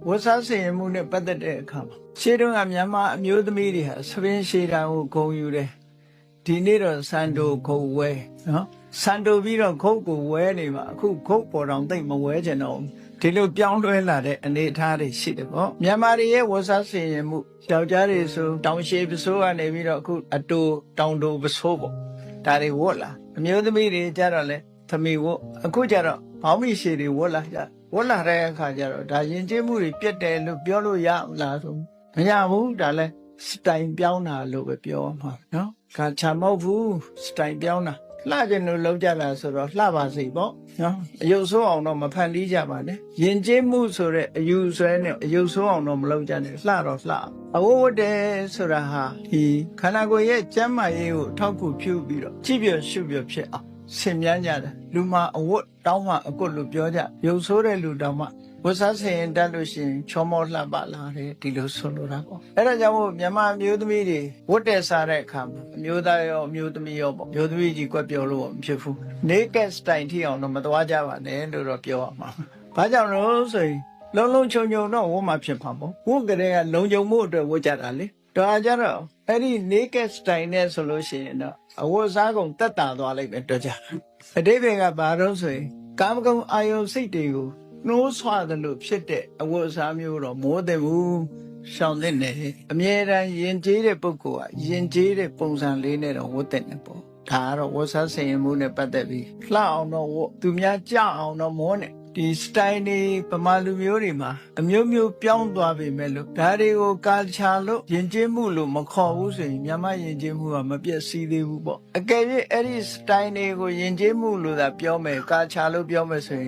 ဝတ်စားဆင်ရင်မှုနဲ့ပတ်သက်တဲ့အခါမှာရှေးတုန်းကမြန်မာအမျိုးသမီးတွေဟာသပင်ရှည်တာကိုဂုဏ်ယူတယ်ဒီနေ့တော့စန္ဒိုခုတ်ဝဲနော်စန္ဒိုပြီးတော့ခုတ်ကိုဝဲနေမှာအခုခုတ်ပေါ်တော့သိမဝဲကြတော့ဒီလိုပြောင်းလဲလာတဲ့အနေအထားတွေရှိတယ်ပေါ့မြန်မာတွေရဲ့ဝတ်စားဆင်ရင်မှုယောက်ျားတွေဆိုတောင်ရှည်ပစိုးကနေပြီးတော့အခုအတူတောင်တူပစိုးပေါ့ဒါတွေဝတ်လာအမျိုးသမီးတွေကြတော့လဲသမီးဝတ်အခုကြတော့ဘောင်းမီရှည်တွေဝတ်လာကြဝတ်လာတဲ့အခါကျတော့ဒါရင်ကျေးမှုတွေပြတ်တယ်လို့ပြောလို့ရမလားဆိုမရဘူးဒါလဲစတိုင်ပြောင်းတာလို့ပဲပြောမှာနော်ခါချမဟုတ်ဘူးစတိုင်ပြောင်းတာလှကျင်လို့လောက်ကြတာဆိုတော့လှပါစေပေါ့နော်အယုတ်ဆိုးအောင်တော့မဖန်တီးကြပါနဲ့ရင်ကျေးမှုဆိုတဲ့အယူဆွဲနဲ့အယုတ်ဆိုးအောင်တော့မလုပ်ကြနဲ့လှတော့လှအဝတ်ဝတ်တယ်ဆိုတာဟာဒီခန္ဓာကိုယ်ရဲ့ကျန်းမာရေးကိုထောက်ကူပြုပြီးတော့ကြည့်ပြရှုပြဖြစ်အောင်ဆင်မြန်းကြတယ်လူမှာအဝတ်တောင်းမှအကွတ်လို့ပြောကြရုပ်ဆိုးတဲ့လူတောင်းမှဝတ်စားဆင်တတ်လို့ရှိရင်ချောမောလှပလာတယ်ဒီလိုဆိုလိုတာပေါ့အဲ့ဒါကြောင့်မို့မြန်မာအမျိုးသမီးတွေဝတ်တဲ့စားတဲ့အခါမှာအမျိုးသားရောအမျိုးသမီးရောပေါ့မျိုးသမီးကြီးကွက်ပြောလို့မဖြစ်ဘူး naked style ထိအောင်တော့မသွားကြပါနဲ့လို့တော့ပြောရမှာဘာကြောင့်လို့ဆိုရင်လုံးလုံးချုံချုံတော့ဝတ်မှဖြစ်မှာပေါ့ဝတ်ကလေးကလုံချုံမှုအတွက်ဝတ်ကြတာလေတော့ကြတော့အဲ့ဒီ naked style နဲ့ဆိုလို့ရှိရင်တော့အဝတ်စားကုန်တက်တာသွားလိုက်ပဲတော့ကြအတိပ္ပယ်ကဘာလို့ဆိုရင်ကာမဂုဏ်အာယုန်စိတ်တွေကိုနှိုးဆွတယ်လို့ဖြစ်တဲ့အဝတ်အစားမျိုးတော့မိုးတယ်ဘူးရှောင်တဲ့နေအမြဲတမ်းယဉ်ကျေးတဲ့ပုဂ္ဂိုလ်ကယဉ်ကျေးတဲ့ပုံစံလေးနဲ့တော့ဝတ်တဲ့နေပေါ့ဒါကတော့ဝတ်စားဆင်ရင်မှုနဲ့ပတ်သက်ပြီးလှအောင်တော့ဝတ်သူများကြအောင်တော့မောနဲ့ဒီစတိုင်တွေပမာလူမျိုးတွေမှာအမျိုးမျိုးပြောင်းသွားပြီမဲ့လို့ဒါတွေကိုကာချာလို့ယဉ်ကျေးမှုလို့မခေါ်ဘူးဆိုရင်မြန်မာယဉ်ကျေးမှုကမပြည့်စည်သေးဘူးပေါ့အကယ်၍အဲ့ဒီစတိုင်တွေကိုယဉ်ကျေးမှုလို့သာပြောမယ်ကာချာလို့ပြောမယ်ဆိုရင်